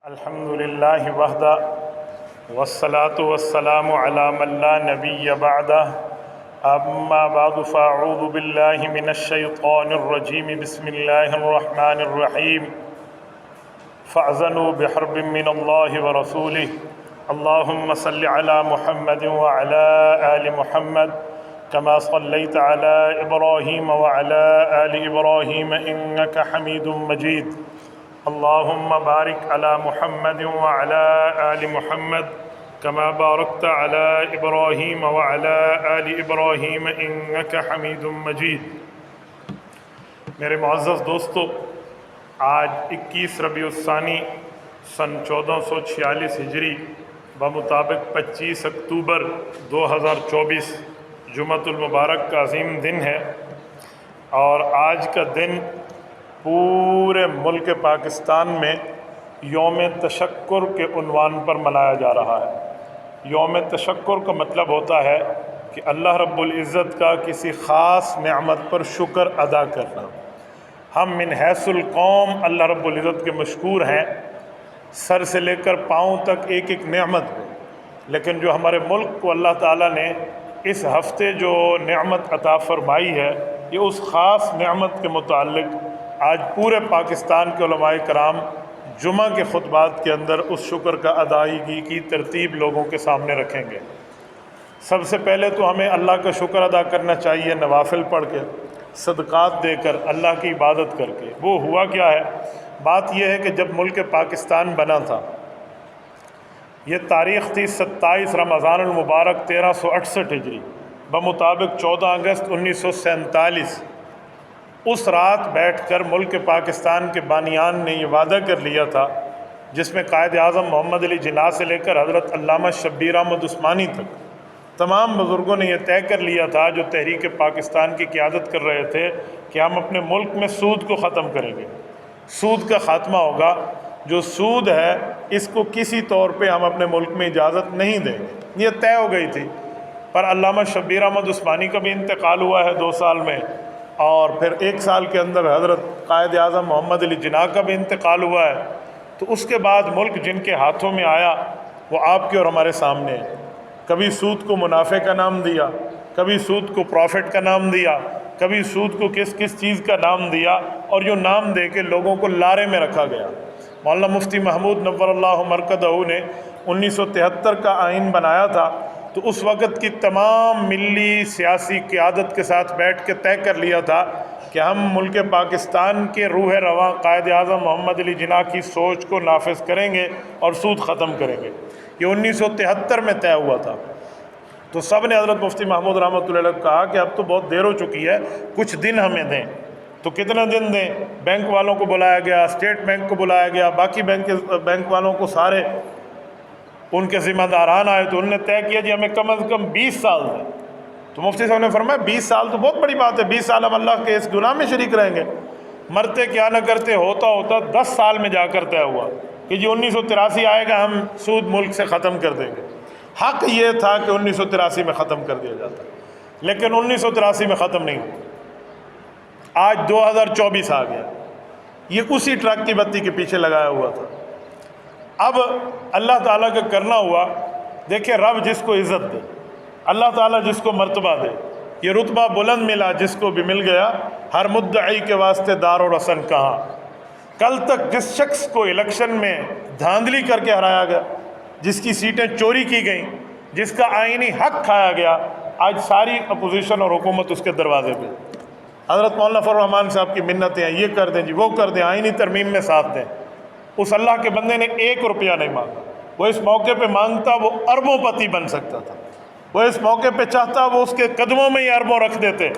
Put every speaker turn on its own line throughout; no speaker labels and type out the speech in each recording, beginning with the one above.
الحمد للہ وحدہ والصلاة والسلام علی من لا نبی بعدہ اما بعد فاعوذ باللہ من الشیطان الرجیم بسم اللہ الرحمن الرحیم فاعذنوا بحرب من اللہ ورسولہ اللہم صل علی محمد وعلی آل محمد كما صليت على إبراهيم وعلى آل إبراهيم إنك حميد مجيد اللهم بارك على محمد وعلى آل محمد كما باركت على إبراهيم وعلى آل إبراهيم إنك حميد مجيد۔ میرے معزز دوستو، آج 21 ربیع الثانی سن 1446 ہجری بمطابق 25 اکتوبر 2024 جمعۃ المبارک کا عظیم دن ہے، اور آج کا دن پورے ملک پاکستان میں یوم تشکر کے عنوان پر منایا جا رہا ہے۔ یوم تشکر کا مطلب ہوتا ہے کہ اللہ رب العزت کا کسی خاص نعمت پر شکر ادا کرنا۔ ہم من حیث القوم اللہ رب العزت کے مشکور ہیں، سر سے لے کر پاؤں تک ایک ایک نعمت ہے، لیکن جو ہمارے ملک کو اللہ تعالیٰ نے اس ہفتے جو نعمت عطا فرمائی ہے، یہ اس خاص نعمت کے متعلق آج پورے پاکستان کے علماء کرام جمعہ کے خطبات کے اندر اس شکر کا ادائیگی کی ترتیب لوگوں کے سامنے رکھیں گے۔ سب سے پہلے تو ہمیں اللہ کا شکر ادا کرنا چاہیے، نوافل پڑھ کے، صدقات دے کر، اللہ کی عبادت کر کے۔ وہ ہوا کیا ہے؟ بات یہ ہے کہ جب ملک پاکستان بنا تھا، یہ تاریخ تھی 27 رمضان المبارک 1368 ہجری بمطابق 14 اگست 1947۔ اس رات بیٹھ کر ملک پاکستان کے بانیان نے یہ وعدہ کر لیا تھا، جس میں قائد اعظم محمد علی جناح سے لے کر حضرت علامہ شبیر احمد عثمانی تک تمام بزرگوں نے یہ طے کر لیا تھا، جو تحریک پاکستان کی قیادت کر رہے تھے، کہ ہم اپنے ملک میں سود کو ختم کریں گے، سود کا خاتمہ ہوگا۔ جو سود ہے اس کو کسی طور پہ ہم اپنے ملک میں اجازت نہیں دیں گے، یہ طے ہو گئی تھی۔ پر علامہ شبیر احمد عثمانی کا بھی انتقال ہوا ہے 2 سال میں، اور پھر 1 سال کے اندر حضرت قائد اعظم محمد علی جناح کا بھی انتقال ہوا ہے۔ تو اس کے بعد ملک جن کے ہاتھوں میں آیا وہ آپ کے اور ہمارے سامنے ہے۔ کبھی سود کو منافع کا نام دیا، کبھی سود کو پروفٹ کا نام دیا، کبھی سود کو کس چیز کا نام دیا، اور جو نام دے کے لوگوں کو لارے میں رکھا گیا۔ مولانا مفتی محمود نور اللہ مرکزہ نے 1973 کا آئین بنایا تھا، تو اس وقت کی تمام ملی سیاسی قیادت کے ساتھ بیٹھ کے طے کر لیا تھا کہ ہم ملک پاکستان کے روح رواں قائد اعظم محمد علی جناح کی سوچ کو نافذ کریں گے اور سود ختم کریں گے۔ یہ 1973 میں طے ہوا تھا۔ تو سب نے حضرت مفتی محمود رحمۃ اللہ علیہ کہا کہ اب تو بہت دیر ہو چکی ہے، کچھ دن ہمیں دیں۔ تو کتنے دن دیں؟ بینک والوں کو بلایا گیا، اسٹیٹ بینک کو بلایا گیا، باقی بینک والوں کو، سارے ان کے ذمہ داران آئے، تو انہوں نے طے کیا جی ہمیں کم از کم 20 سال دیں۔ تو مفتی صاحب نے فرمایا 20 سال تو بہت بڑی بات ہے، 20 سال ہم اللہ کے اس گناہ میں شریک رہیں گے۔ مرتے کیا نہ کرتے، ہوتا 10 سال میں جا کر طے ہوا کہ جی 1983 آئے گا، ہم سود ملک سے ختم کر دیں گے۔ حق یہ تھا کہ 1983 میں ختم کر دیا جاتا، لیکن 1983 میں ختم نہیں ہوا۔ آج 2024 آ گیا، یہ اسی ٹرک کی بتی کے پیچھے لگایا ہوا تھا۔ اب اللہ تعالیٰ کا کرنا ہوا، دیکھیں رب جس کو عزت دے، اللہ تعالیٰ جس کو مرتبہ دے، یہ رتبہ بلند ملا جس کو بھی مل گیا، ہر مدعی کے واسطے دار و رسن کہاں۔ کل تک جس شخص کو الیکشن میں دھاندلی کر کے ہرایا گیا، جس کی سیٹیں چوری کی گئیں، جس کا آئینی حق کھایا گیا، آج ساری اپوزیشن اور حکومت اس کے دروازے پہ۔ حضرت مولانا فضل الرحمان صاحب کی منتیں ہیں، یہ کر دیں جی، وہ کر دیں، آئینی ترمیم میں ساتھ دیں۔ اس اللہ کے بندے نے 1 روپیہ نہیں مانگا، وہ اس موقع پہ مانگتا وہ اربوں پتی بن سکتا تھا، وہ اس موقع پہ چاہتا وہ اس کے قدموں میں ہی اربوں رکھ دیتے،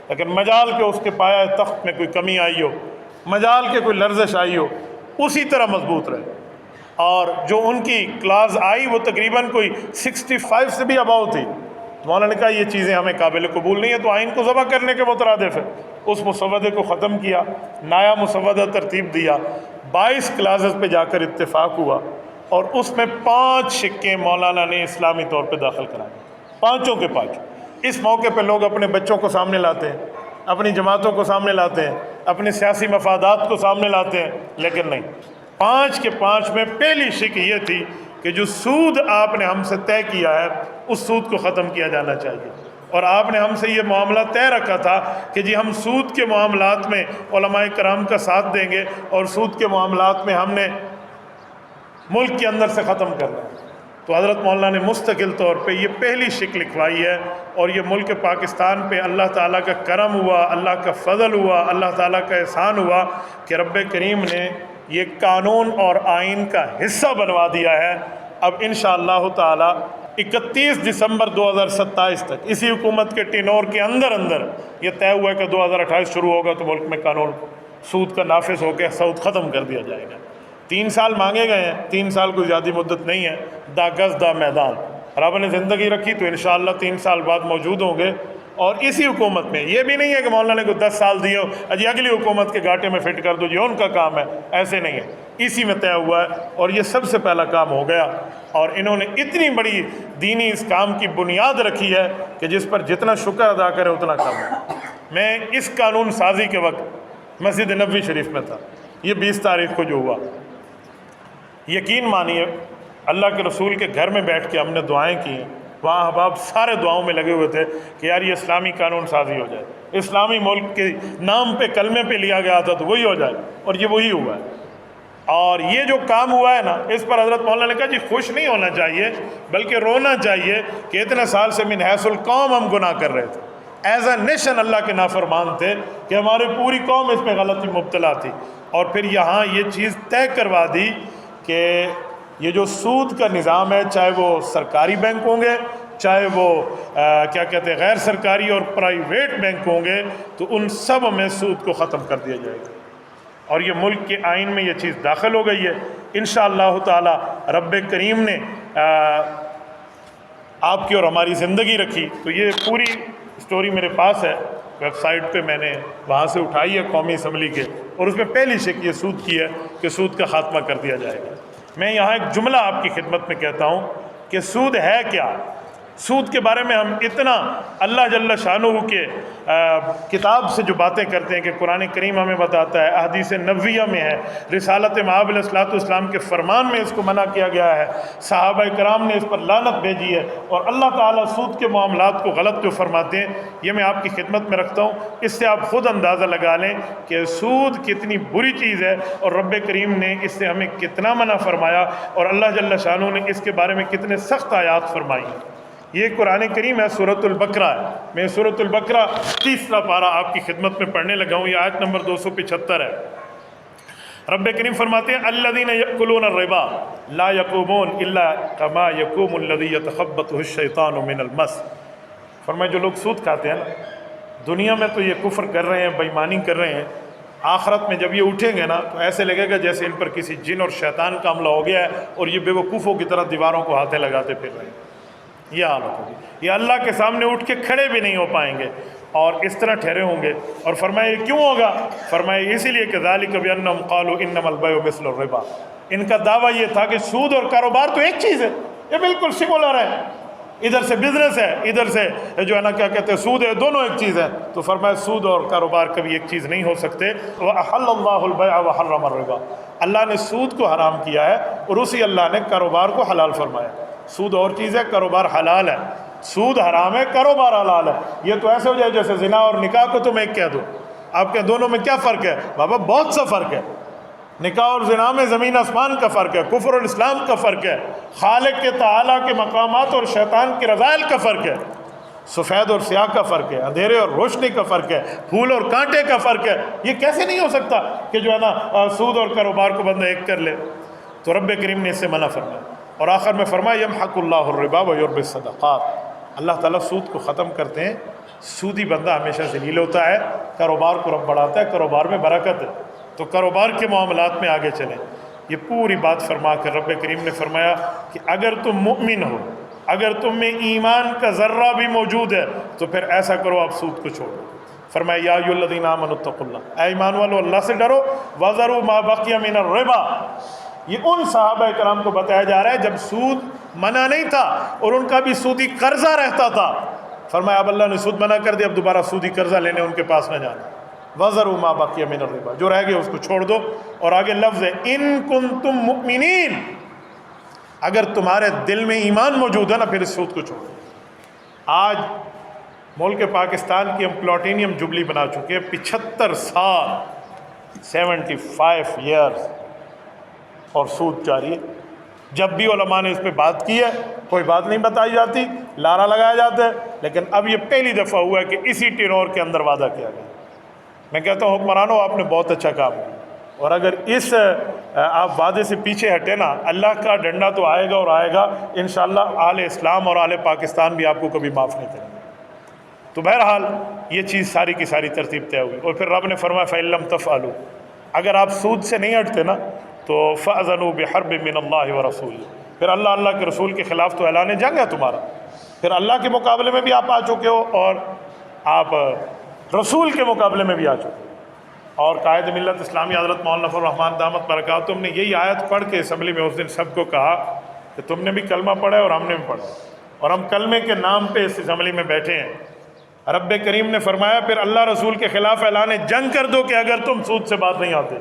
لیکن مجال کے اس کے پایا تخت میں کوئی کمی آئی ہو، مجال کے کوئی لرزش آئی ہو، اسی طرح مضبوط رہے۔ اور جو ان کی کلاس آئی وہ تقریباً کوئی 65 سے بھی اباؤ تھی۔ مولانا نے کہا یہ چیزیں ہمیں قابل قبول نہیں ہے، تو آئین کو ذبح کرنے کے مترادف ہے۔ اس مسودے کو ختم کیا، نیا مسودہ ترتیب دیا، 22 کلاسز پہ جا کر اتفاق ہوا، اور اس میں 5 سکے مولانا نے اسلامی طور پہ داخل کرائے، 5 کے 5۔ اس موقع پہ لوگ اپنے بچوں کو سامنے لاتے ہیں، اپنی جماعتوں کو سامنے لاتے ہیں، اپنے سیاسی مفادات کو سامنے لاتے ہیں، لیکن نہیں، 5 کے 5 میں پہلی شک یہ تھی کہ جو سود آپ نے ہم سے طے کیا ہے اس سود کو ختم کیا جانا چاہیے، اور آپ نے ہم سے یہ معاملہ طے رکھا تھا کہ جی ہم سود کے معاملات میں علماء کرام کا ساتھ دیں گے، اور سود کے معاملات میں ہم نے ملک کے اندر سے ختم کرنا ہے۔ تو حضرت مولانا نے مستقل طور پہ یہ پہلی شک لکھوائی ہے، اور یہ ملک پاکستان پہ اللہ تعالیٰ کا کرم ہوا، اللہ کا فضل ہوا، اللہ تعالیٰ کا احسان ہوا کہ رب کریم نے یہ قانون اور آئین کا حصہ بنوا دیا ہے۔ اب انشاءاللہ تعالیٰ 31 دسمبر 2027 تک اسی حکومت کے ٹینور کے اندر یہ طے ہوا ہے کہ 2028 شروع ہوگا تو ملک میں قانون سود کا نافذ ہو کے سود ختم کر دیا جائے گا۔ 3 سال مانگے گئے ہیں، 3 سال کوئی زیادہ مدت نہیں ہے، دا گز دا میدان، رب نے زندگی رکھی تو انشاءاللہ 3 سال بعد موجود ہوں گے، اور اسی حکومت میں یہ بھی نہیں ہے کہ مولانا نے کو 10 سال دیے ہو اجی اگلی حکومت کے گھاٹے میں فٹ کر دو، یہ ان کا کام ہے، ایسے نہیں ہے، اسی میں طے ہوا ہے، اور یہ سب سے پہلا کام ہو گیا، اور انہوں نے اتنی بڑی دینی اس کام کی بنیاد رکھی ہے کہ جس پر جتنا شکر ادا کرے اتنا کم ہے۔ میں اس قانون سازی کے وقت مسجد نبوی شریف میں تھا، یہ 20 تاریخ کو جو ہوا، یقین مانیے اللہ کے رسول کے گھر میں بیٹھ کے ہم نے دعائیں کی، وہاں احباب سارے دعاؤں میں لگے ہوئے تھے کہ یار یہ اسلامی قانون سازی ہو جائے، اسلامی ملک کے نام پہ کلمے پہ لیا گیا تھا تو وہی ہو جائے، اور یہ وہی ہوا ہے۔ اور یہ جو کام ہوا ہے نا، اس پر حضرت مولانا نے کہا جی خوش نہیں ہونا چاہیے بلکہ رونا چاہیے کہ اتنے سال سے من حیث القوم ہم گناہ کر رہے تھے، ایز اے نیشن اللہ کے نافرمان تھے کہ ہماری پوری قوم اس میں غلطی مبتلا تھی، اور پھر یہاں یہ چیز طے کروا دی کہ یہ جو سود کا نظام ہے، چاہے وہ سرکاری بینک ہوں گے، چاہے وہ کیا کہتے ہیں غیر سرکاری اور پرائیویٹ بینک ہوں گے، تو ان سب میں سود کو ختم کر دیا جائے گا، اور یہ ملک کے آئین میں یہ چیز داخل ہو گئی ہے۔ انشاءاللہ تعالی رب کریم نے آپ کی اور ہماری زندگی رکھی تو یہ پوری سٹوری میرے پاس ہے، ویب سائٹ پہ میں نے وہاں سے اٹھائی ہے قومی اسمبلی کے، اور اس میں پہلی شک یہ سود کی ہے کہ سود کا خاتمہ کر دیا جائے گا۔ میں یہاں ایک جملہ آپ کی خدمت میں کہتا ہوں کہ سود ہے کیا؟ سود کے بارے میں ہم اتنا اللہ جل شانہ کے کتاب سے جو باتیں کرتے ہیں کہ قرآن کریم ہمیں بتاتا ہے، احادیث نبویہ میں ہے، رسالت مآب علیہ الصلوۃ والسلام کے فرمان میں اس کو منع کیا گیا ہے، صحابہ کرام نے اس پر لعنت بھیجی ہے، اور اللہ تعالیٰ سود کے معاملات کو غلط جو فرماتے ہیں یہ میں آپ کی خدمت میں رکھتا ہوں۔ اس سے آپ خود اندازہ لگا لیں کہ سود کتنی بری چیز ہے، اور رب کریم نے اس سے ہمیں کتنا منع فرمایا، اور اللہ جل شانہ نے اس کے بارے میں کتنے سخت آیات فرمائی ہیں۔ یہ قرآن کریم ہے، سورۃ البقرہ ہے، میں سورۃ البقرہ 30واں پارہ آپ کی خدمت میں پڑھنے لگا ہوں، یہ آیت نمبر 275 ہے۔ رب کریم فرماتے ہیں الذین یأکلون الربا لا یقومون الا کما یقوم الذی یتخبطہ الشیطان من المس۔ فرمایا جو لوگ سود کھاتے ہیں نا، دنیا میں تو یہ کفر کر رہے ہیں، بے ایمانی کر رہے ہیں، آخرت میں جب یہ اٹھیں گے نا تو ایسے لگے گا جیسے ان پر کسی جن اور شیطان کا حملہ ہو گیا ہے، اور یہ بے وقوفوں کی طرح دیواروں کو ہاتھیں لگاتے پھر رہے ہیں۔ یہ حالت ہوگی، یہ اللہ کے سامنے اٹھ کے کھڑے بھی نہیں ہو پائیں گے، اور اس طرح ٹھہرے ہوں گے۔ اور فرمایا یہ کیوں ہوگا؟ فرمایا اسی لیے کہ ذالک بانہم قالوا انما البیع مثل الربا، ان کا دعویٰ یہ تھا کہ سود اور کاروبار تو ایک چیز ہے، یہ بالکل سملر ہے، ادھر سے بزنس ہے، ادھر سے جو ہے نا کیا کہتے ہیں سود ہے، دونوں ایک چیز ہے۔ تو فرمایا سود اور کاروبار کبھی ایک چیز نہیں ہو سکتے۔ وَأَحَلَّ اللَّهُ الْبَيْعَ وَحَرَّمَ الرِّبَا، اللہ نے سود کو حرام کیا ہے اور اسی اللہ نے کاروبار کو حلال فرمایا۔ سود اور چیز ہے، کاروبار حلال ہے، سود حرام ہے، کاروبار حلال ہے۔ یہ تو ایسے ہو جائے جیسے زنا اور نکاح کو تم ایک کہہ دو، آپ کے دونوں میں کیا فرق ہے؟ بابا بہت سا فرق ہے، نکاح اور زنا میں زمین آسمان کا فرق ہے، کفر اور اسلام کا فرق ہے، خالق کے تعالیٰ کے مقامات اور شیطان کے رذائل کا فرق ہے، سفید اور سیاہ کا فرق ہے، اندھیرے اور روشنی کا فرق ہے، پھول اور کانٹے کا فرق ہے۔ یہ کیسے نہیں ہو سکتا کہ جو ہے نا سود اور کاروبار کو بندہ ایک کر لے؟ تو رب کریم نے اس سے منع فرمایا، اور آخر میں فرمایا یمحق اللہ الربا ویربی الصدقات، اللہ تعالیٰ سود کو ختم کرتے ہیں، سودی بندہ ہمیشہ ذلیل ہوتا ہے، کاروبار کو رب بڑھاتا ہے، کاروبار میں برکت ہے، تو کاروبار کے معاملات میں آگے چلیں۔ یہ پوری بات فرما کر رب کریم نے فرمایا کہ اگر تم مؤمن ہو، اگر تم میں ایمان کا ذرہ بھی موجود ہے تو پھر ایسا کرو، آپ سود کو چھوڑو۔ فرمایا یا ایھا الذین آمنوا اتقوا اللہ، اے ایمان والو اللہ سے ڈرو، وذروا ما بقی من الربا، یہ ان صحابہ کرام کو بتایا جا رہا ہے جب سود منع نہیں تھا اور ان کا بھی سودی قرضہ رہتا تھا۔ فرمایا اب اللہ نے سود منع کر دیا، اب دوبارہ سودی قرضہ لینے ان کے پاس نہ جانا۔ وَذَرُوا مَا بَقِيَ مِنَ الرِّبَا، جو رہ گیا اس کو چھوڑ دو. اور آگے لفظ ہے اِن كُنتُم مُؤْمِنِينَ، اگر تمہارے دل میں ایمان موجود ہے نا پھر اس سود کو چھوڑو. آج ملک پاکستان کی ہم پلاٹینیم جبلی بنا چکے ہیں، 75 سال 75 ایئرز، اور سود جاری ہے. جب بھی علماء نے اس پہ بات کی ہے کوئی بات نہیں بتائی جاتی، لارا لگایا جاتا ہے. لیکن اب یہ پہلی دفعہ ہوا ہے کہ اسی ٹینور کے اندر وعدہ کیا گیا. میں کہتا ہوں حکمرانوں آپ نے بہت اچھا کام کیا، اور اگر اس آپ وعدے سے پیچھے ہٹے نا اللہ کا ڈنڈا تو آئے گا اور آئے گا انشاءاللہ. اہل اسلام اور اہل پاکستان بھی آپ کو کبھی معاف نہیں کریں گے. تو بہرحال یہ چیز ساری کی ساری ترتیب طے ہوگی. اور پھر رب نے فرمایا فَإِن لَمْ تَفْعَلُوا، اگر آپ سود سے نہیں ہٹتے نا تو فَأْذَنُوا بِحَرْبٍ مِّنَ اللَّهِ وَرَسُولِهِ، پھر اللہ کے رسول کے خلاف تو اعلان جنگ ہے تمہارا. پھر اللہ کے مقابلے میں بھی آپ آ چکے ہو اور آپ رسول کے مقابلے میں بھی آ چکے ہو. اور قائد ملت اسلامی حضرت مولانا نفر الرحمان دامت برکاتہم نے یہی آیت پڑھ کے اسمبلی میں اس دن سب کو کہا کہ تم نے بھی کلمہ پڑھا ہے اور ہم نے بھی پڑھا، اور ہم کلمے کے نام پہ اس اسمبلی میں بیٹھے ہیں. رب کریم نے فرمایا پھر اللہ رسول کے خلاف اعلان جنگ کر دو کہ اگر تم سود سے بات نہیں آتے.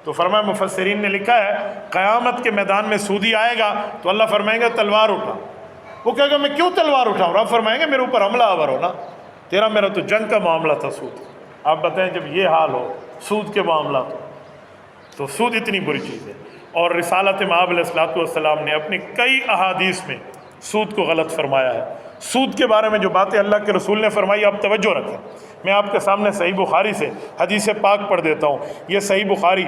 تو فرمایا مفسرین نے لکھا ہے قیامت کے میدان میں سودی آئے گا تو اللہ فرمائیں گے تلوار اٹھا. وہ کہے گا میں کیوں تلوار اٹھاؤں؟ رب فرمائیں گے میرے اوپر حملہ آور ہو نا، تیرا میرا تو جنگ کا معاملہ تھا سود. آپ بتائیں جب یہ حال ہو سود کے معاملات تو سود اتنی بری چیز ہے. اور رسالت مآب علیہ الصلوۃ والسلام نے اپنی کئی احادیث میں سود کو غلط فرمایا ہے. سود کے بارے میں جو باتیں اللہ کے رسول نے فرمائی آپ توجہ رکھیں. میں آپ کے سامنے صحیح بخاری سے حدیث پاک پڑھ دیتا ہوں. یہ صحیح بخاری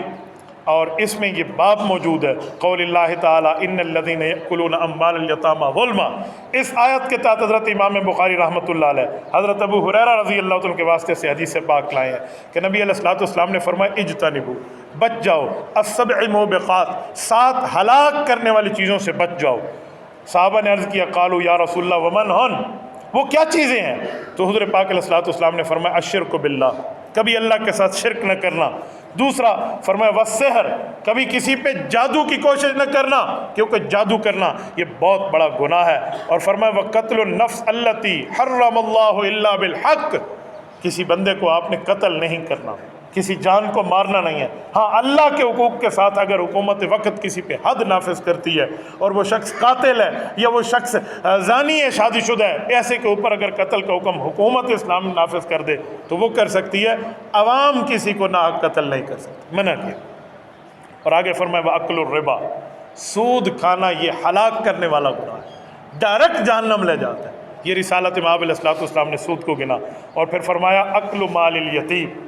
اور اس میں یہ باب موجود ہے قول اللہ تعالیٰ ان الذین یأکلون اموال الیتامی ظلما. اس آیت کے تحت حضرت امام بخاری رحمۃ اللہ علیہ حضرت ابو ہریرہ رضی اللہ عنہ کے واسطے سے حدیث پاک لائے ہیں کہ نبی علیہ الصلوۃ والسلام نے فرمایا اجتنبوا، بچ جاؤ، السبع موبقات، 7 ہلاک کرنے والی چیزوں سے بچ جاؤ. صحابہ نے عرض کیا قالوا یا رسول اللہ ومن ہن، وہ کیا چیزیں ہیں؟ تو حضور پاک علیہ الصلوۃ والسلام نے فرمایا الشرک باللہ، کبھی اللہ کے ساتھ شرک نہ کرنا. دوسرا فرمایا والسحر، کبھی کسی پہ جادو کی کوشش نہ کرنا کیونکہ جادو کرنا یہ بہت بڑا گناہ ہے. اور فرمایا وقتل النفس التی حرم اللہ الا بالحق، کسی بندے کو آپ نے قتل نہیں کرنا، کسی جان کو مارنا نہیں ہے. ہاں اللہ کے حقوق کے ساتھ اگر حکومت وقت کسی پہ حد نافذ کرتی ہے اور وہ شخص قاتل ہے یا وہ شخص زانی ہے، شادی شدہ ہے، ایسے کے اوپر اگر قتل کا حکم حکومت اسلام نافذ کر دے تو وہ کر سکتی ہے. عوام کسی کو ناحق قتل نہیں کر سکتی، منع کیا. اور آگے فرمایا وَأَكْلُ الرِّبَا، سود کھانا یہ ہلاک کرنے والا گناہ ہے، ڈائریکٹ جہنم لے جاتا ہے. یہ رسالت مآب علیہ الصلوۃ والسلام نے سود کو گنا. اور پھر فرمایا اکل مال الیتیم،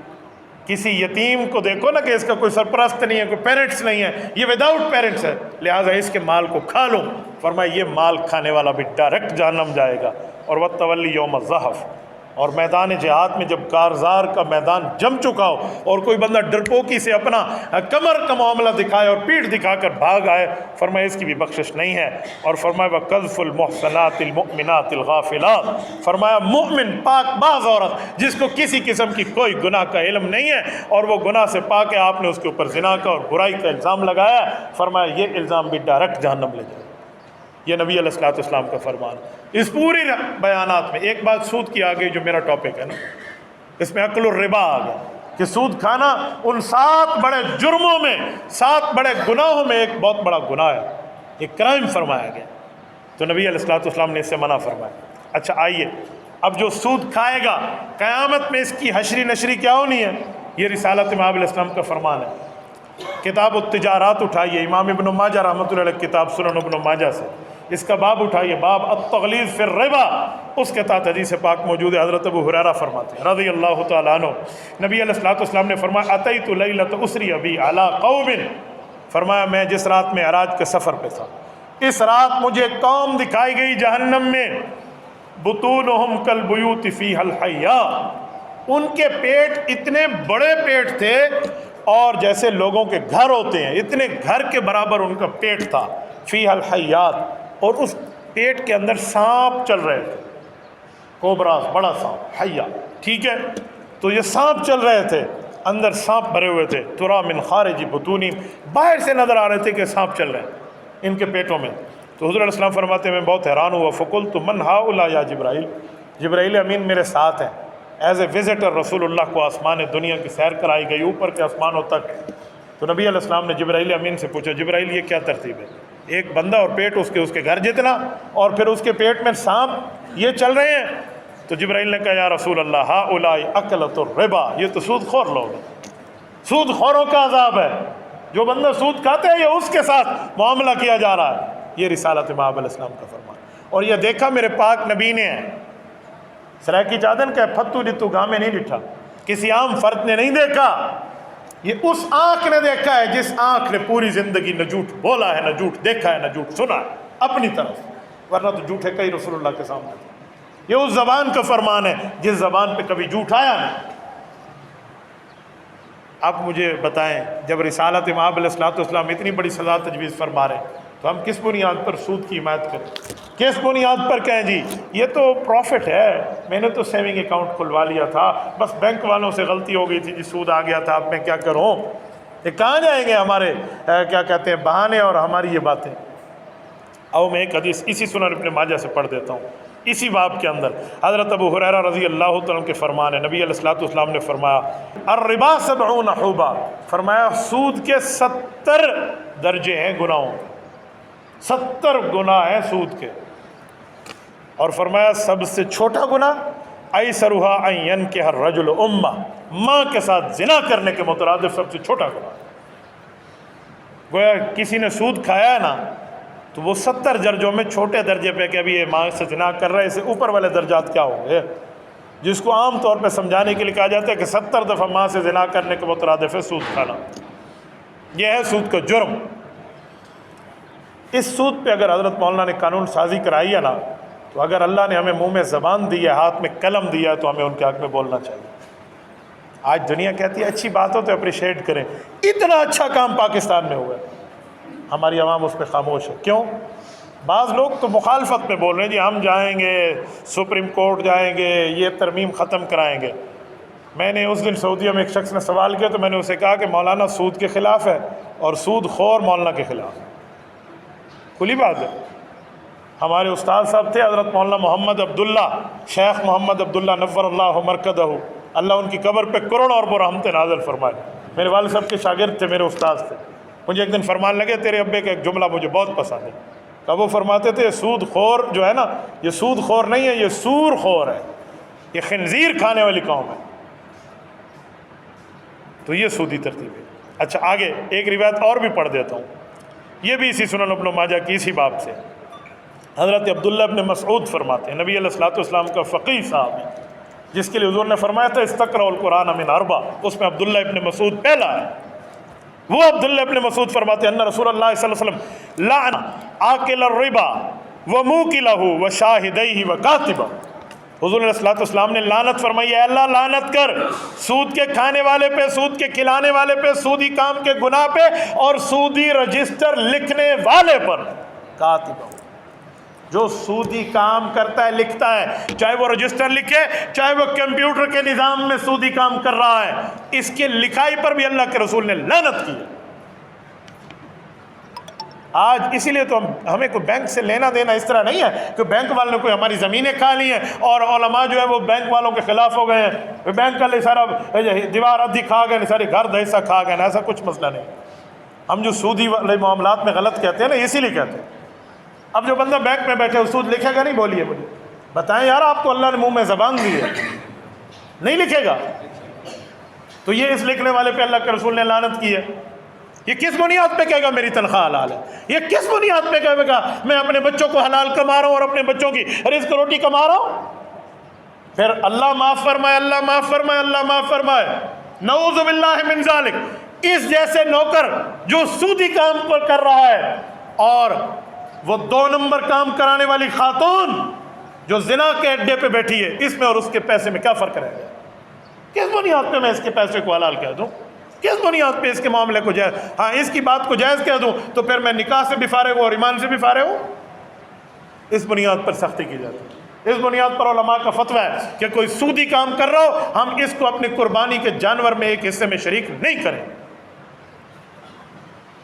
کسی یتیم کو دیکھو نا کہ اس کا کوئی سرپرست نہیں ہے، کوئی پیرنٹس نہیں ہے، یہ وداؤٹ پیرنٹس ہے، لہٰذا اس کے مال کو کھا لو. فرمایا یہ مال کھانے والا بھی ڈائریکٹ جہنم جائے گا. اور وَالتَّوَلِّ یوم الزحف، اور میدان جہاد میں جب کارزار کا میدان جم چکا ہو اور کوئی بندہ ڈرپوکی سے اپنا کمر کا معاملہ دکھائے اور پیٹھ دکھا کر بھاگ آئے، فرمایا اس کی بھی بخشش نہیں ہے. اور فرمایا وَقَذْفُ الْمُحْصَنَاتِ الْمُؤْمِنَاتِ الْغَافِلَاتِ، فرمایا مومن پاک باز عورت جس کو کسی قسم کی کوئی گناہ کا علم نہیں ہے اور وہ گناہ سے پاک ہے، آپ نے اس کے اوپر زنا کا اور برائی کا الزام لگایا، فرمایا یہ الزام بھی ڈائریکٹ جہنم لے جائے. یہ نبی علیہ الصلوۃ والسلام کا فرمان. اس پوری بیانات میں ایک بات سود کی آ گئی جو میرا ٹاپک ہے نا، اس میں اکل الربا آ گیا کہ سود کھانا ان 7 بڑے جرموں میں، 7 بڑے گناہوں میں ایک بہت بڑا گناہ ہے، ایک کرائم فرمایا گیا. تو نبی علیہ الصلوۃ والسلام نے اس سے منع فرمایا. اچھا آئیے اب جو سود کھائے گا قیامت میں اس کی حشری نشری کیا ہونی ہے؟ یہ رسالت مآب علیہ السلام کا فرمان ہے. کتاب التجارات اٹھائیے، امام ابن ماجہ رحمۃ اللہ علیہ کتاب سنن ابن ماجہ سے اس کا باب اٹھائیے، باب التغلیظ فی الربا. اس کے تحت حدیث پاک موجود ہے. حضرت ابو ہریرہ فرماتے ہیں رضی اللہ تعالیٰ عنہ، نبی علیہ الصلوۃ والسلام نے فرمایا اتیت لیلۃ اسری بی علی قوم، فرمایا میں جس رات میں معراج کے سفر پہ تھا اس رات مجھے قوم دکھائی گئی جہنم میں، بطونہم کالبیوت فیہا الحیاء، ان کے پیٹ اتنے بڑے پیٹ تھے اور جیسے لوگوں کے گھر ہوتے ہیں اتنے گھر کے برابر ان کا پیٹ تھا. فیہا الحیات، اور اس پیٹ کے اندر سانپ چل رہے تھے، کوبراز، بڑا سانپ، حیا، ٹھیک ہے. تو یہ سانپ چل رہے تھے، اندر سانپ بھرے ہوئے تھے، ترا من خارج بطونہم، باہر سے نظر آ رہے تھے کہ سانپ چل رہے ہیں ان کے پیٹوں میں. تو حضور علیہ السلام فرماتے ہیں میں بہت حیران ہوا، فقلت من ہؤلاء یا جبرائیل، جبرائیل امین میرے ساتھ ہیں. ایز اے وزٹر رسول اللہ کو آسمان دنیا کی سیر کرائی گئی اوپر کے آسمانوں تک. تو نبی علیہ السلام نے جبرائیل امین سے پوچھا جبرائیل یہ کیا ترتیب ہے؟ ایک بندہ اور پیٹ اس کے گھر جتنا اور پھر اس کے پیٹ میں سانپ یہ چل رہے ہیں. تو جبرائیل نے کہا یا رسول اللہ ہؤلاء اکلۃ الربا، یہ تو سود خور لوگ ہیں، سود خوروں کا عذاب ہے. جو بندہ سود کھاتے ہیں یہ اس کے ساتھ معاملہ کیا جا رہا ہے. یہ رسالت مآب علیہ السلام کا فرمان. اور یہ دیکھا میرے پاک نبی نے سرائکی چادن کا پھتو جتو گاہ میں نہیں ڈٹھا، کسی عام فرد نے نہیں دیکھا، یہ اس آنکھ نے دیکھا ہے جس آنکھ نے پوری زندگی نہ جھوٹ بولا ہے، نہ جھوٹ دیکھا ہے، نہ جھوٹ سنا ہے اپنی طرف، ورنہ تو جھوٹے کئی رسول اللہ کے سامنے تھے. یہ اس زبان کا فرمان ہے جس زبان پہ کبھی جھوٹ آیا نہیں. اب مجھے بتائیں جب رسالت مآب علیہ السلام اتنی بڑی سزا تجویز فرما رہے ہیں تو ہم کس بنیاد پر سود کی حمایت کریں؟ کس بنیاد پر کہیں جی یہ تو پروفٹ ہے، میں نے تو سیونگ اکاؤنٹ کھلوا لیا تھا، بس بینک والوں سے غلطی ہو گئی تھی جی، سود آ گیا تھا، اب میں کیا کروں؟ یہ کہاں جائیں گے ہمارے کیا کہتے ہیں بہانے اور ہماری یہ باتیں. او میں ایک حدیث اسی سنن ابن ماجہ سے پڑھ دیتا ہوں. اسی باب کے اندر حضرت ابو ہریرہ رضی اللہ تعالیٰ کے فرمان ہے، نبی علیہ السلام نے فرمایا الربا 70 حوبا، فرمایا سود کے 70 درجے ہیں گناہوں، 70 گناہ ہیں سود کے. اور فرمایا سب سے چھوٹا گناہ ایسرھا ان ینکح الرجل امہ، ماں کے ساتھ زنا کرنے کے مترادف سب سے چھوٹا گناہ. گویا کسی نے سود کھایا ہے نا تو وہ 70 درجوں میں چھوٹے درجے پہ کہ ابھی یہ ماں سے زنا کر رہا ہے، اس سے اوپر والے درجات کیا ہوں گے، جس کو عام طور پہ سمجھانے کے لیے کہا جاتا ہے کہ 70 دفعہ ماں سے زنا کرنے کے مترادف ہے سود کھانا. یہ ہے سود کا جرم. اس سود پہ اگر حضرت مولانا نے قانون سازی کرائی ہے نا تو اگر اللہ نے ہمیں منہ میں زبان دی ہے، ہاتھ میں قلم دیا ہے، تو ہمیں ان کے حق میں بولنا چاہیے. آج دنیا کہتی ہے اچھی بات ہو تو اپریشیٹ کریں. اتنا اچھا کام پاکستان میں ہوا ہے، ہماری عوام اس پہ خاموش ہے. کیوں؟ بعض لوگ تو مخالفت میں بول رہے ہیں جی ہم جائیں گے سپریم کورٹ جائیں گے، یہ ترمیم ختم کرائیں گے. میں نے اس دن سعودیہ میں ایک شخص نے سوال کیا تو میں نے اسے کہا کہ مولانا سود کے خلاف ہے اور سود خور مولانا کے خلاف ہے. کھلی بات ہے. ہمارے استاد صاحب تھے حضرت مولانا محمد عبداللہ، شیخ محمد عبداللہ نور اللہ مرکزہ، اللہ ان کی قبر پہ کروڑ اور رحمتیں نازل فرمائے. میرے والد صاحب کے شاگرد تھے، میرے استاد تھے. مجھے ایک دن فرمان لگے تیرے ابے کا ایک جملہ مجھے بہت پسند ہے. کہ وہ فرماتے تھے سود خور جو ہے نا یہ سود خور نہیں ہے، یہ سور خور ہے، یہ خنزیر کھانے والی قوم ہے. تو یہ سودی ترتیب ہے. اچھا آگے ایک روایت اور بھی پڑھ دیتا ہوں، یہ بھی اسی سنن ابن ماجہ کی اسی باب سے. حضرت عبداللہ ابن مسعود فرماتے ہیں نبی علیہ السلام کا فقیہ صاحب ہے جس کے لیے حضور نے فرمایا تھا استقرأوا القرآن من اربع، اس میں عبداللہ ابن مسعود پہلا ہے. وہ عبداللہ ابن مسعود فرماتے ہیں ان رسول اللہ صلی اللہ علیہ وسلم لعن آکل الربا وموکلہ وشاہدیہ وکاتبہ. حضور علیہ السلام نے لعنت فرمائی ہے، اللہ لعنت کر سود کے کھانے والے پہ، سود کے کھلانے والے پہ، سودی کام کے گناہ پہ، اور سودی رجسٹر لکھنے والے پر. کاتبہ جو سودی کام کرتا ہے لکھتا ہے، چاہے وہ رجسٹر لکھے چاہے وہ کمپیوٹر کے نظام میں سودی کام کر رہا ہے، اس کے لکھائی پر بھی اللہ کے رسول نے لعنت کی ہے. آج اسی لیے تو ہمیں کوئی بینک سے لینا دینا اس طرح نہیں ہے کہ بینک والوں نے کوئی ہماری زمینیں کھا لی ہیں اور علماء جو ہے وہ بینک والوں کے خلاف ہو گئے ہیں، بینک والے سارا دیوار ادھی کھا گئے، سارے گھر دہیسہ کھا گئے. ایسا کچھ مسئلہ نہیں. ہم جو سودی والے معاملات میں غلط کہتے ہیں نا اسی لیے کہتے ہیں. اب جو بندہ بینک میں بیٹھے سود لکھے گا نہیں؟ بولیے مجھے بتائیں یار، آپ کو اللہ نے منہ میں زبان دی ہے، نہیں لکھے گا تو یہ اس لکھنے والے پہ اللہ کے رسول نے لعنت کی ہے. یہ کس بنیاد پہ کہے گا میری تنخواہ حلال ہے؟ یہ کس بنیاد پہ کہے گا میں اپنے بچوں کو حلال کما رہا ہوں اور اپنے بچوں کی رزق روٹی کما رہا ہوں؟ پھر اللہ معاف فرمائے، اللہ معاف فرمائے، اللہ معاف فرمائے. نعوذ باللہ من ذالک. اس جیسے نوکر جو سودی کام پر کر رہا ہے اور وہ 2 نمبر کام کرانے والی خاتون جو زنا کے اڈے پہ بیٹھی ہے، اس میں اور اس کے پیسے میں کیا فرق رہے گا؟ کس بنیاد پہ میں اس کے پیسے کو حلال کہہ دوں؟ کس بنیاد پہ اس کے معاملے کو جائز، ہاں اس کی بات کو جائز کہہ دوں تو پھر میں نکاح سے بھی فارغ ہوں اور ایمان سے بھی فارغ ہوں؟ اس بنیاد پر سختی کی جاتی ہے. اس بنیاد پر علماء کا فتویٰ ہے کہ کوئی سودی کام کر رہا ہو ہم اس کو اپنی قربانی کے جانور میں ایک حصے میں شریک نہیں کریں.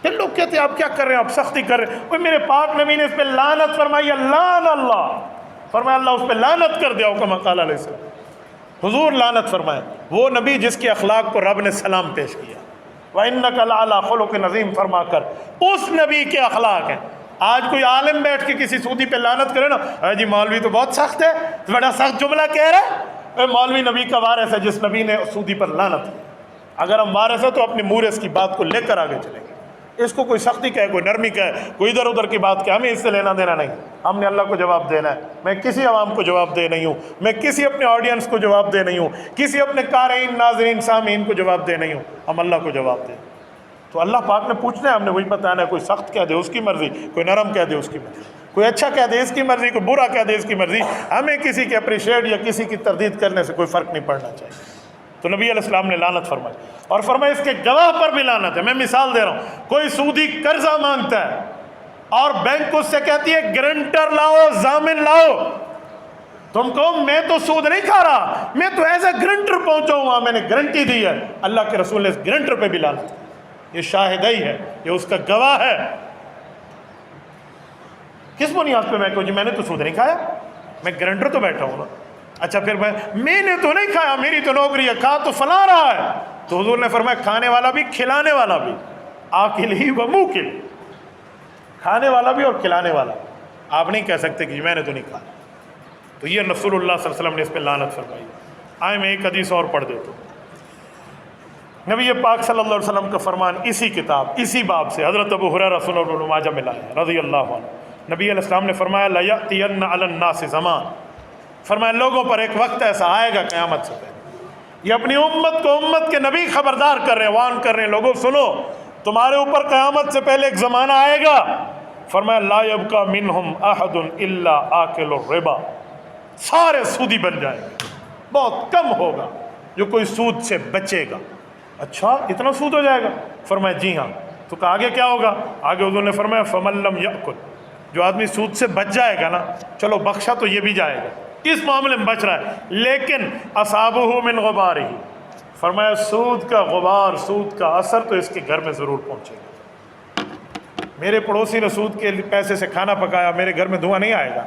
پھر لوگ کہتے ہیں آپ کیا کر رہے ہیں، آپ سختی کر رہے ہیں. وہ میرے پاک نبی نے اس پہ لعنت فرمائی، اللہ فرمایا اللہ اس پہ لعنت کر دیا، کما قال علیہ السلام. حضور لعنت فرمائے وہ نبی جس کے اخلاق کو رب نے سلام پیش کیا، وَإِنَّكَ لَعَلَىٰ خُلُقٍ عَظِيمٍ فرما کر اس نبی کے اخلاق ہیں۔ آج کوئی عالم بیٹھ کے کسی سودی پہ لعنت کرے نا، اے جی مولوی تو بہت سخت ہے، بڑا سخت جملہ کہہ رہا ہے، اے مولوی نبی کا وارث ہے جس نبی نے سودی پر لعنت کی۔ اگر ہم وارث ہیں تو اپنے مورث کی بات کو لے کر آگے چلیں گے، اس کو کوئی سختی کہے، کوئی نرمی کہے، کوئی ادھر ادھر کی بات کہے، ہمیں اس سے لینا دینا نہیں، ہم نے اللہ کو جواب دینا ہے۔ میں کسی عوام کو جواب دے نہیں ہوں، میں کسی اپنے آڈینس کو جواب دے نہیں ہوں، کسی اپنے قارئین ناظرین سامعین کو جواب دے نہیں ہوں، ہم اللہ کو جواب دیں۔ تو اللہ پاک نے پوچھنا ہے، ہم نے وہی بتانا ہے، کوئی سخت کہہ دے اس کی مرضی، کوئی نرم کہہ دے اس کی مرضی، کوئی اچھا کہہ دے اس کی مرضی، کوئی برا کہہ دے اس کی مرضی، ہمیں کسی کے اپریشیٹ یا کسی کی تردید کرنے سے کوئی فرق نہیں پڑنا چاہیے۔ تو نبی علیہ السلام نے لعنت فرمائی، اور فرمایا اس کے گواہ پر بھی لعنت ہے۔ میں مثال دے رہا ہوں، کوئی سودی قرضہ مانگتا ہے اور بینک اس سے کہتی ہے گارنٹر لاؤ، ضامن لاؤ، تم کہو میں تو سود نہیں کھا رہا، میں تو ایز اے گارنٹر پہنچا ہوں، میں نے گارنٹی دی ہے، اللہ کے رسول نے اس گارنٹر پہ بھی لعنت کی۔ یہ شاہدہی ہے، یہ اس کا گواہ ہے۔ کس بنیاد پہ میں کہوں جی میں نے تو سود نہیں کھایا، میں گارنٹر تو بیٹھا ہوں نا، اچھا پھر میں نے تو نہیں کھایا، میری تو نوکری ہے، کھا تو فلاں رہا ہے۔ تو حضور نے فرمایا کھانے والا بھی کھلانے والا بھی، آکل ہی و موکل، کھانے والا بھی اور کھلانے والا۔ آپ نہیں کہہ سکتے کہ میں نے تو نہیں کھایا۔ تو یہ رسول اللہ صلی اللہ علیہ وسلم نے اس پہ لعنت فرمائی۔ آئے میں ایک حدیث اور پڑھ دیتا ہوں۔ نبی پاک صلی اللہ علیہ وسلم کا فرمان اسی کتاب اسی باب سے حضرت ابو ہریرہ سنن ابن ماجہ میں لایا ہے رضی اللہ عنہ۔ نبی علیہ السلام نے فرمایا لَيَأْتِيَنَّ عَلَى النَّاسِ زمان، فرمایا لوگوں پر ایک وقت ایسا آئے گا قیامت سے پہلے، یہ اپنی امت کو، امت کے نبی خبردار کر رہے ہیں، وان کر رہے ہیں، لوگوں سنو تمہارے اوپر قیامت سے پہلے ایک زمانہ آئے گا، فرمایا لا يبقى منهم احد الا آکل الربا، سارے سودی بن جائیں گے، بہت کم ہوگا جو کوئی سود سے بچے گا۔ اچھا اتنا سود ہو جائے گا؟ فرمایا جی ہاں۔ تو کہ آگے کیا ہوگا؟ آگے حضور نے فرمایا فَمَن لَّمْ يَأْكُلْ، جو آدمی سود سے بچ جائے گا نا، چلو بخشا تو یہ بھی جائے گا، اس معاملے میں بچ رہا ہے، لیکن اصابہ من غبارہ، فرمایا سود کا غبار، سود کا اثر تو اس کے گھر میں ضرور پہنچے گا۔ میرے پڑوسی نے سود کے پیسے سے کھانا پکایا، میرے گھر میں دھواں نہیں آئے گا،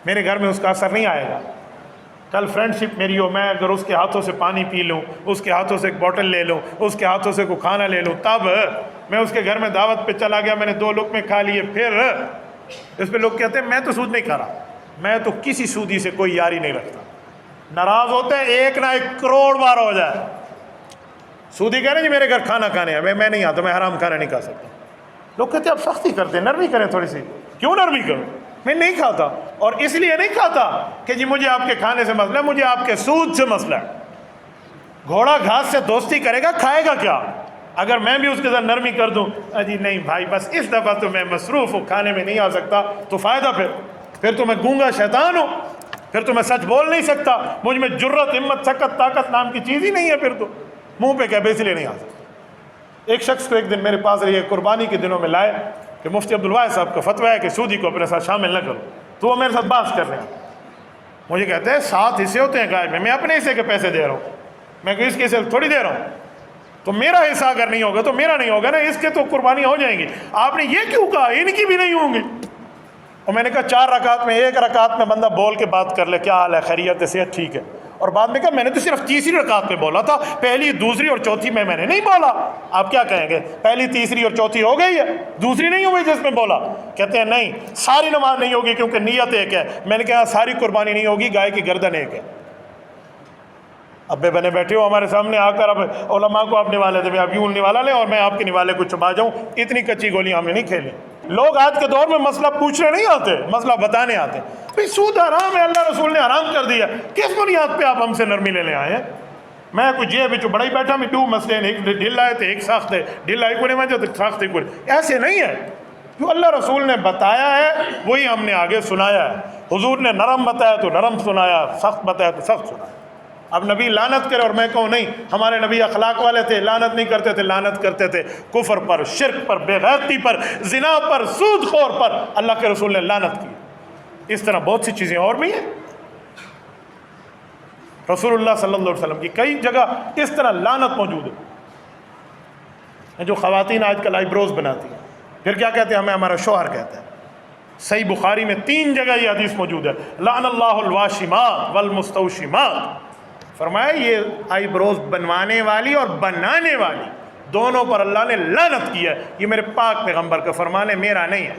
میرے گھر میں اس کا اثر نہیں آئے گا۔ کل فرینڈ شپ میری ہو، میں اگر اس کے ہاتھوں سے پانی پی لوں، اس کے ہاتھوں سے ایک بوٹل لے لوں، اس کے ہاتھوں سے کوئی کھانا لے لوں، تب میں اس کے گھر میں دعوت پہ چلا گیا، میں نے 2 لقمے کھا لیے، پھر اس پہ لوگ کہتے ہیں میں تو سود نہیں کھا رہا، میں تو کسی سودی سے کوئی یاری نہیں رکھتا، ناراض ہوتے ہیں 1 نہ 1 کروڑ بار ہو جائے۔ سودی کہہ رہے ہیں جی میرے گھر کھانا کھانے ہیں، میں نہیں آتا، میں حرام کھانا نہیں کھا سکتا۔ لوگ کہتے ہیں اب سختی کرتے ہیں، نرمی کریں تھوڑی سی۔ کیوں نرمی کروں؟ میں نہیں کھاتا، اور اس لیے نہیں کھاتا کہ جی مجھے آپ کے کھانے سے مسئلہ ہے، مجھے آپ کے سود سے مسئلہ ہے۔ گھوڑا گھاس سے دوستی کرے گا، کھائے گا کیا؟ اگر میں بھی اس کے ساتھ نرمی کر دوں، جی نہیں بھائی بس اس دفعہ تو میں مصروف ہوں، کھانے میں نہیں آ سکتا، تو فائدہ پھر تو میں گونگا شیطان ہوں، پھر تو میں سچ بول نہیں سکتا، مجھ میں جرت، ہمت، سکت، طاقت نام کی چیز ہی نہیں ہے، پھر تو منہ پہ کہہ اس لیے نہیں آ سکتا۔ ایک شخص کو ایک دن میرے پاس رہی، قربانی کے دنوں میں لائے کہ مفتی عبدالواحد صاحب کا فتویٰ ہے کہ سودی کو اپنے ساتھ شامل نہ کرو، تو وہ میرے ساتھ بات کر رہے ہیں، مجھے کہتے ہیں 7 حصے ہوتے ہیں گائے میں اپنے حصے کے پیسے دے رہا ہوں، میں اس کے حصے تھوڑی دے رہا ہوں، تو میرا حصہ اگر نہیں ہوگا تو میرا نہیں ہوگا نا، اس کے تو قربانیاں ہو جائیں گی، آپ نے یہ کیوں کہا ان کی بھی نہیں ہوں گی؟ اور میں نے کہا 4 رکعت میں 1 رکعت میں بندہ بول کے بات کر لے، کیا حال ہے، خیریت ہے، صحت ٹھیک ہے، اور بعد میں کہا میں نے تو صرف 3ری رکعت میں بولا تھا، پہلی، دوسری اور چوتھی میں نے نہیں بولا۔ آپ کیا کہیں گے؟ پہلی، تیسری اور چوتھی ہو گئی ہے، دوسری نہیں ہوئی جس میں بولا؟ کہتے ہیں نہیں ساری نماز نہیں ہوگی کیونکہ نیت ایک ہے۔ میں نے کہا ساری قربانی نہیں ہوگی، گائے کی گردن ایک ہے۔ ابے بنے بیٹھے ہو ہمارے سامنے آ کر، اب علماء کو آپ نوالے دیں، آپ یوں نوالا لیں اور میں آپ کے نوالے کو چبا جاؤں، اتنی کچی گولیاں ہم نے نہیں کھیلی۔ لوگ آج کے دور میں مسئلہ پوچھنے نہیں آتے، مسئلہ بتانے آتے۔ بھئی سود حرام ہے، اللہ رسول نے حرام کر دیا، کس بنیاد پہ آپ ہم سے نرمی لینے آئے ہیں؟ میں کوئی جیب وچ بڑا ہی بیٹھا، میں 2 مسئلے ہیں، ایک ڈھل آئے تھے، ایک سخت ہے، ڈھل آئی کو نہیں مانجا تو سخت کو نہیں، ایسے نہیں ہے۔ جو اللہ رسول نے بتایا ہے وہی ہم نے آگے سنایا ہے۔ حضور نے نرم بتایا تو نرم سنایا، سخت بتایا تو سخت سنایا۔ اب نبی لعنت کرے اور میں کہوں نہیں ہمارے نبی اخلاق والے تھے، لعنت نہیں کرتے تھے، لعنت کرتے تھے کفر پر، شرک پر، بے غیرتی پر، زنا پر، سود خور پر، اللہ کے رسول نے لعنت کی۔ اس طرح بہت سی چیزیں اور بھی ہیں، رسول اللہ صلی اللہ علیہ وسلم کی کئی جگہ اس طرح لعنت موجود ہے۔ جو خواتین آج کل آئی بروز بناتی ہیں، پھر کیا کہتے ہیں؟ ہمیں ہمارا شوہر کہتا ہے۔ صحیح بخاری میں 3 جگہ یہ حدیث موجود ہے، لعن اللہ الواشمات والمستوشمات، فرمایا یہ آئی بروز بنوانے والی اور بنانے والی دونوں پر اللہ نے لعنت کی ہے. یہ میرے پاک پیغمبر کا فرمان ہے، میرا نہیں ہے.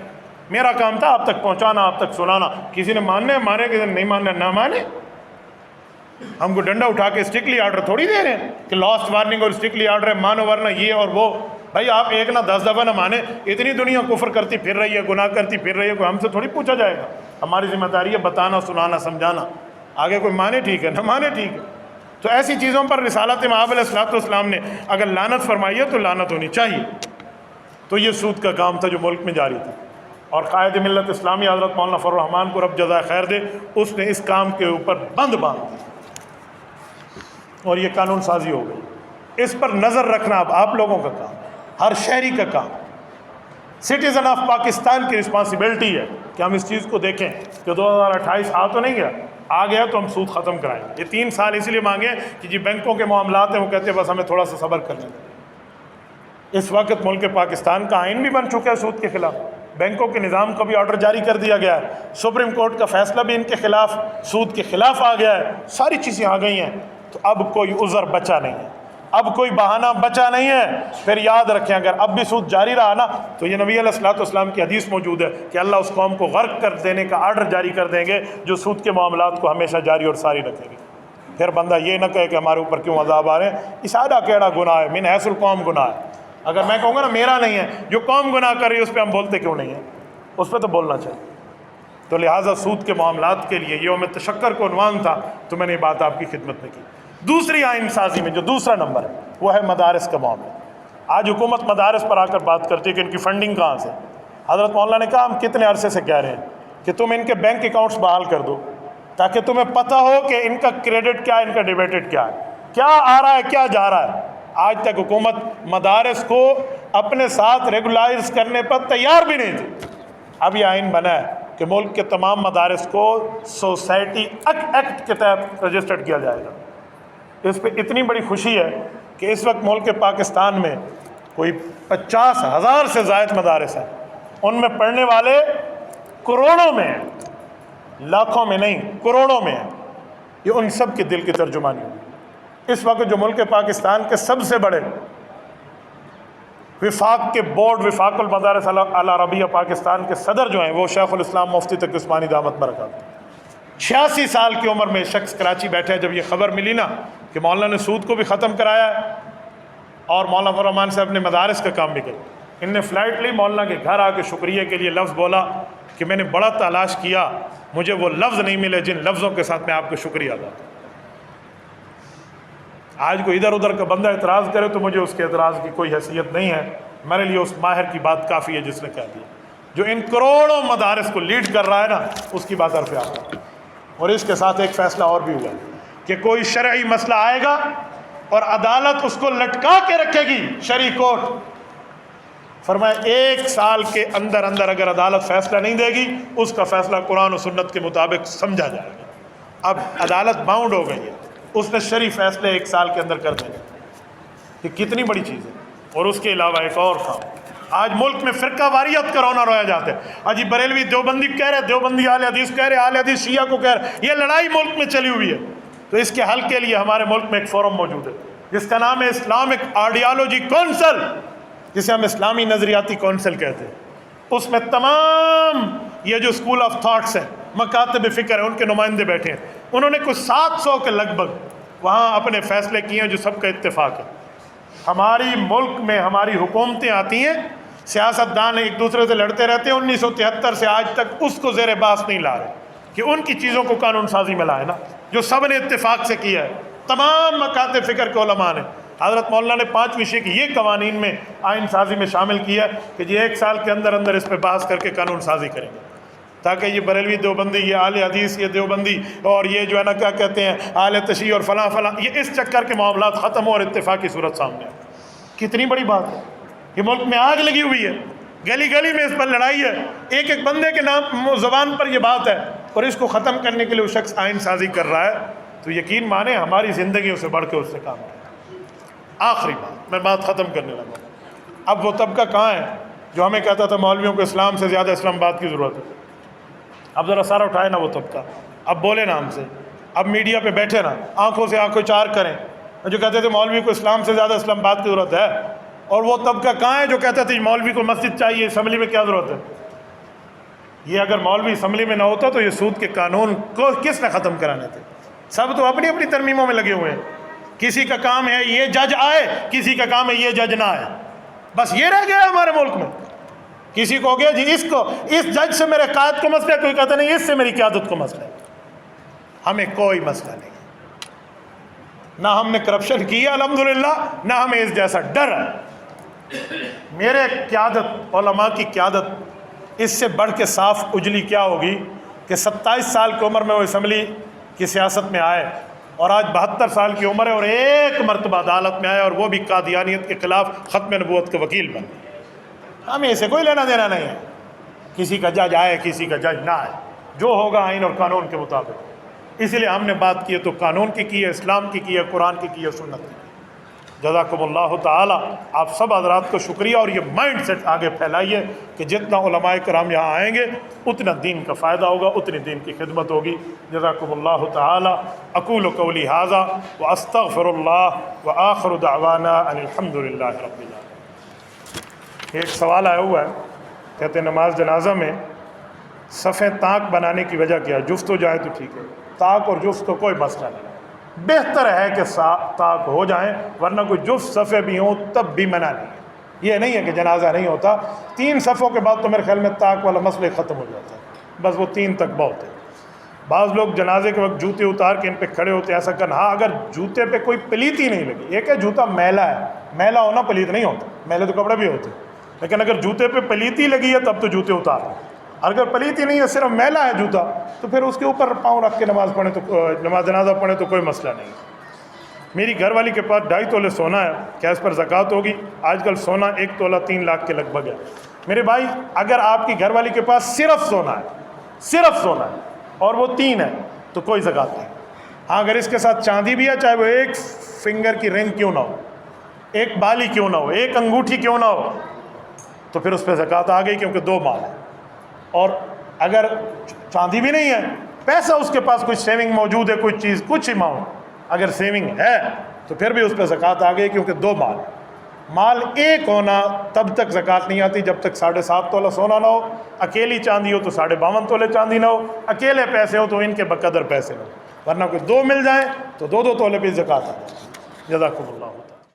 میرا کام تھا آپ تک پہنچانا، آپ تک سنانا. کسی نے ماننا ہے مانے، کسی نے نہیں ماننا نہ مانے. ہم کو ڈنڈا اٹھا کے اسٹرکٹلی آرڈر تھوڑی دے رہے ہیں کہ لاسٹ وارننگ اور اسٹرکٹلی آرڈر ہے مانو ورنہ یہ اور وہ. بھائی آپ ایک نہ 10 دفعہ نہ مانے، اتنی دنیا کفر کرتی پھر رہی ہے، گناہ کرتی پھر رہی ہے، کوئی ہم سے تھوڑی پوچھا جائے گا. ہماری ذمہ داری ہے بتانا، سنانا، سمجھانا. آگے کوئی مانے ٹھیک ہے، نہ مانے ٹھیک ہے. تو ایسی چیزوں پر رسالت مآب علیہ الصلوۃ والسلام نے اگر لعنت فرمائی ہے تو لعنت ہونی چاہیے. تو یہ سود کا کام تھا جو ملک میں جاری تھا، اور قائد ملت اسلامی حضرت مولانا فضل الرحمان کو رب جزائے خیر دے، اس نے اس کام کے اوپر بند باندھ دیا اور یہ قانون سازی ہو گئی. اس پر نظر رکھنا اب آپ لوگوں کا کام، ہر شہری کا کام. سٹیزن آف پاکستان کی رسپانسبلٹی ہے کہ ہم اس چیز کو دیکھیں کہ 2028 آ تو نہیں گیا، آ گیا تو ہم سود ختم کرائیں. یہ 3 سال اس لیے مانگے کہ جی بینکوں کے معاملات ہیں، وہ کہتے ہیں بس ہمیں تھوڑا سا صبر کر لیں. اس وقت ملک پاکستان کا آئین بھی بن چکا ہے سود کے خلاف. بینکوں کے نظام کا بھی آرڈر جاری کر دیا گیا ہے. سپریم کورٹ کا فیصلہ بھی ان کے خلاف، سود کے خلاف آ گیا ہے. ساری چیزیں آ گئی ہیں. تو اب کوئی عذر بچا نہیں ہے، اب کوئی بہانہ بچا نہیں ہے. پھر یاد رکھیں اگر اب بھی سود جاری رہا نا تو یہ نبی علیہ الصلوۃ والسلام کی حدیث موجود ہے کہ اللہ اس قوم کو غرق کر دینے کا آرڈر جاری کر دیں گے جو سود کے معاملات کو ہمیشہ جاری اور ساری رکھے گی. پھر بندہ یہ نہ کہے کہ ہمارے اوپر کیوں عذاب آ رہے ہیں. اسادہ کیڑا گناہ ہے، من حیث القوم گناہ ہے. اگر میں کہوں گا نا میرا نہیں ہے، جو قوم گناہ کر رہی ہے اس پہ ہم بولتے کیوں نہیں ہیں؟ اس پہ تو بولنا چاہیے. تو لہٰذا سود کے معاملات کے لیے یوم تشکر کو عنوان تھا تو میں نے یہ بات آپ کی خدمت میں کی. دوسری آئین سازی میں جو دوسرا نمبر ہے وہ ہے مدارس کا معاملہ. آج حکومت مدارس پر آ کر بات کرتی ہے کہ ان کی فنڈنگ کہاں سے. حضرت مولانا نے کہا ہم کتنے عرصے سے کہہ رہے ہیں کہ تم ان کے بینک اکاؤنٹس بحال کر دو تاکہ تمہیں پتہ ہو کہ ان کا کریڈٹ کیا ہے، ان کا ڈیبٹڈ کیا ہے، کیا آ رہا ہے کیا جا رہا ہے. آج تک حکومت مدارس کو اپنے ساتھ ریگولائز کرنے پر تیار بھی نہیں تھی. اب یہ آئین بنا ہے کہ ملک کے تمام مدارس کو سوسائٹی ایکٹ کے تحت رجسٹرڈ کیا جائے گا. اس پہ اتنی بڑی خوشی ہے کہ اس وقت ملک پاکستان میں کوئی 50,000 سے زائد مدارس ہیں. ان میں پڑھنے والے کروڑوں میں ہیں، لاکھوں میں نہیں، کروڑوں میں ہیں. یہ ان سب کے دل کی ترجمانی ہوگی. اس وقت جو ملک پاکستان کے سب سے بڑے وفاق کے بورڈ، وفاق المدارس العربیہ پاکستان کے صدر جو ہیں وہ شیخ الاسلام مفتی تقی عثمانی دامت برکاتہ، 86 سال کی عمر میں شخص کراچی بیٹھے. جب یہ خبر ملی نا کہ مولانا نے سود کو بھی ختم کرایا ہے اور مولانا فضل الرحمان صاحب نے مدارس کا کام بھی کیا، ان نے فلائٹ لی مولانا کے گھر آ کے شکریہ کے لیے لفظ بولا کہ میں نے بڑا تلاش کیا، مجھے وہ لفظ نہیں ملے جن لفظوں کے ساتھ میں آپ کو شکریہ ادا کروں. آج کوئی ادھر ادھر کا بندہ اعتراض کرے تو مجھے اس کے اعتراض کی کوئی حیثیت نہیں ہے. میرے لیے اس ماہر کی بات کافی ہے جس نے کہہ دیا، جو ان کروڑوں مدارس کو لیڈ کر رہا ہے نا اس کی بات عرف آتا ہے. اور اس کے ساتھ ایک فیصلہ اور بھی ہوا کہ کوئی شرعی مسئلہ آئے گا اور عدالت اس کو لٹکا کے رکھے گی، شرعی کورٹ. فرمایا 1 سال کے اندر اندر اگر عدالت فیصلہ نہیں دے گی اس کا فیصلہ قرآن و سنت کے مطابق سمجھا جائے گا. اب عدالت باؤنڈ ہو گئی ہے، اس نے شرعی فیصلے 1 سال کے اندر کر دیں. یہ کتنی بڑی چیز ہے. اور اس کے علاوہ ایک اور تھا، آج ملک میں فرقہ واریت کا رونا رویا جاتا ہے. آج بریلوی دیوبندی کہہ رہے، دیوبندی اہل حدیث کہہ رہے، اہل حدیث شیعہ کو کہہ رہے. یہ لڑائی ملک میں چلی ہوئی ہے. تو اس کے حل کے لیے ہمارے ملک میں ایک فورم موجود ہے جس کا نام ہے اسلامک آئیڈیالوجی کونسل، جسے ہم اسلامی نظریاتی کونسل کہتے ہیں. اس میں تمام یہ جو اسکول آف تھاٹس ہیں، مکاتب فکر ہیں، ان کے نمائندے بیٹھے ہیں. انہوں نے کچھ 700 کے لگ بھگ وہاں اپنے فیصلے کیے ہیں جو سب کا اتفاق ہے. ہماری ملک میں ہماری حکومتیں آتی ہیں، سیاستدان ایک دوسرے سے لڑتے رہتے ہیں. 1973 سے آج تک اس کو زیر بحث نہیں لا رہے کہ ان کی چیزوں کو قانون سازی میں لائے نا جو سب نے اتفاق سے کیا ہے. تمام مکاتب فکر کے علماء نے، حضرت مولانا نے 5 وشے کی یہ قوانین میں آئین سازی میں شامل کیا کہ یہ 1 سال کے اندر اندر اس پہ بحث کر کے قانون سازی کریں گے تاکہ یہ بریلوی دیوبندی، یہ اہل حدیث، یہ دیوبندی اور یہ جو ہے نا کیا کہتے ہیں اہل تشیع اور فلاں فلاں، یہ اس چکر کے معاملات ختم ہو اور اتفاق کی صورت سامنے آئے. کتنی بڑی بات ہے. یہ ملک میں آگ لگی ہوئی ہے، گلی گلی میں اس پر لڑائی ہے. ایک ایک بندے کے نام زبان پر یہ بات ہے اور اس کو ختم کرنے کے لیے وہ شخص آئین سازی کر رہا ہے. تو یقین مانیں ہماری زندگیوں سے بڑھ کے اس سے کام ہے. آخری بات، میں بات ختم کرنے لگا. اب وہ طبقہ کہاں ہے جو ہمیں کہتا تھا مولویوں کو اسلام سے زیادہ اسلام آباد کی ضرورت ہے؟ اب ذرا سارا اٹھائے نا وہ طبقہ، اب بولے نا ہم سے اب میڈیا پہ بیٹھے نا آنکھوں سے آنکھیں چار کریں، جو کہتے تھے مولوی کو اسلام سے زیادہ اسلام آباد کی ضرورت ہے، اور وہ طبقہ کہاں ہے جو کہتا تھا مولوی کو مسجد چاہیے، اسمبلی میں کیا ضرورت ہے؟ یہ اگر مولوی اسمبلی میں نہ ہوتا تو یہ سود کے قانون کو کس نے ختم کرانے تھے؟ سب تو اپنی اپنی ترمیموں میں لگے ہوئے ہیں، کسی کا کام ہے یہ جج آئے، کسی کا کام ہے یہ جج نہ آئے، بس یہ رہ گیا ہمارے ملک میں۔ کسی کو ہو گیا جی اس جج سے میرے قائد کو مسئلہ ہے، کوئی کہتا نہیں اس سے میری قیادت کو مسئلہ ہے۔ ہمیں کوئی مسئلہ نہیں، نہ ہم نے کرپشن کی ہے الحمدللہ، نہ ہمیں اس جیسا ڈر ہے۔ میرے قیادت، علماء کی قیادت، اس سے بڑھ کے صاف اجلی کیا ہوگی کہ 27 سال کی عمر میں وہ اسمبلی کی سیاست میں آئے اور آج 72 سال کی عمر ہے اور ایک مرتبہ عدالت میں آئے اور وہ بھی قادیانیت کے خلاف ختم نبوت کے وکیل بن گئے۔ ہمیں اسے کوئی لینا دینا نہیں ہے، کسی کا جج آئے کسی کا جج نہ آئے، جو ہوگا آئین اور قانون کے مطابق۔ اس لیے ہم نے بات کی ہے تو قانون کی ہے، اسلام کی ہے، قرآن کی ہے، سنت کی۔ جزاکم اللہ تعالی، آپ سب حضرات کو شکریہ، اور یہ مائنڈ سیٹ آگے پھیلائیے کہ جتنا علماء کرام یہاں آئیں گے اتنا دین کا فائدہ ہوگا، اتنی دین کی خدمت ہوگی۔ جزاکم اللہ تعالی۔ اقول قولی ھذا واستغفر اللہ وآخر دعوانا ان الحمد للہ رب العالمین۔ ایک سوال آیا ہوا ہے، کہتے ہیں نماز جنازہ میں صفیں تاک بنانے کی وجہ کیا ہے؟ جفت ہو جائے تو ٹھیک ہے، تاک اور جفت تو کوئی مسئلہ نہیں، بہتر ہے کہ تاک ہو جائیں، ورنہ کوئی جفت صفیں بھی ہوں تب بھی منع نہیں ہے۔ یہ نہیں ہے کہ جنازہ نہیں ہوتا، 3 صفوں کے بعد تو میرے خیال میں تاک والا مسئلہ ختم ہو جاتا ہے، بس وہ 3 تک بہت ہے۔ بعض لوگ جنازے کے وقت جوتے اتار کے ان پہ کھڑے ہوتے ہیں، ایسا کرنا، ہاں اگر جوتے پہ کوئی پلیتی نہیں لگی، ایک ہے جوتا میلا ہے، میلا ہونا پلیت نہیں ہوتا، میلے تو کپڑے بھی ہوتے ہیں، لیکن اگر جوتے پہ پلیتی لگی ہے تب تو جوتے اتار لیں، اگر پلیتی نہیں ہے صرف میلا ہے جوتا تو پھر اس کے اوپر پاؤں رکھ کے نماز پڑھیں تو نماز جنازہ پڑھیں تو کوئی مسئلہ نہیں۔ میری گھر والی کے پاس 2.5 تولے سونا ہے، کیا اس پر زکوٰۃ ہوگی؟ آج کل سونا 1 تولہ 3 لاکھ کے لگ بھگ ہے۔ میرے بھائی اگر آپ کی گھر والی کے پاس صرف سونا ہے اور وہ 3 ہے تو کوئی زکوٰۃ نہیں۔ ہاں اگر اس کے ساتھ چاندی بھی ہے، چاہے وہ 1 فنگر کی رنگ کیوں نہ ہو، 1 بالی کیوں نہ ہو، 1 انگوٹھی کیوں نہ ہو، تو پھر اس پہ زکوٰۃ آ گئی، کیونکہ 2 مال ہے۔ اور اگر چاندی بھی نہیں ہے، پیسہ اس کے پاس، کوئی سیونگ موجود ہے، کوئی چیز، کچھ اماؤنٹ اگر سیونگ ہے تو پھر بھی اس پہ زکوٰۃ آ گئی، کیونکہ 2 مال 1 ہونا تب تک زکوٰۃ نہیں آتی جب تک 7.5 تولہ سونا نہ ہو، اکیلی چاندی ہو تو 52.5 تولے چاندی نہ ہو، اکیلے پیسے ہو تو ان کے بقدر پیسے نہ ہو، ورنہ کوئی 2 مل جائیں تو 2 تولے پہ زکوٰۃ آ جائے۔ جزاکم اللہ۔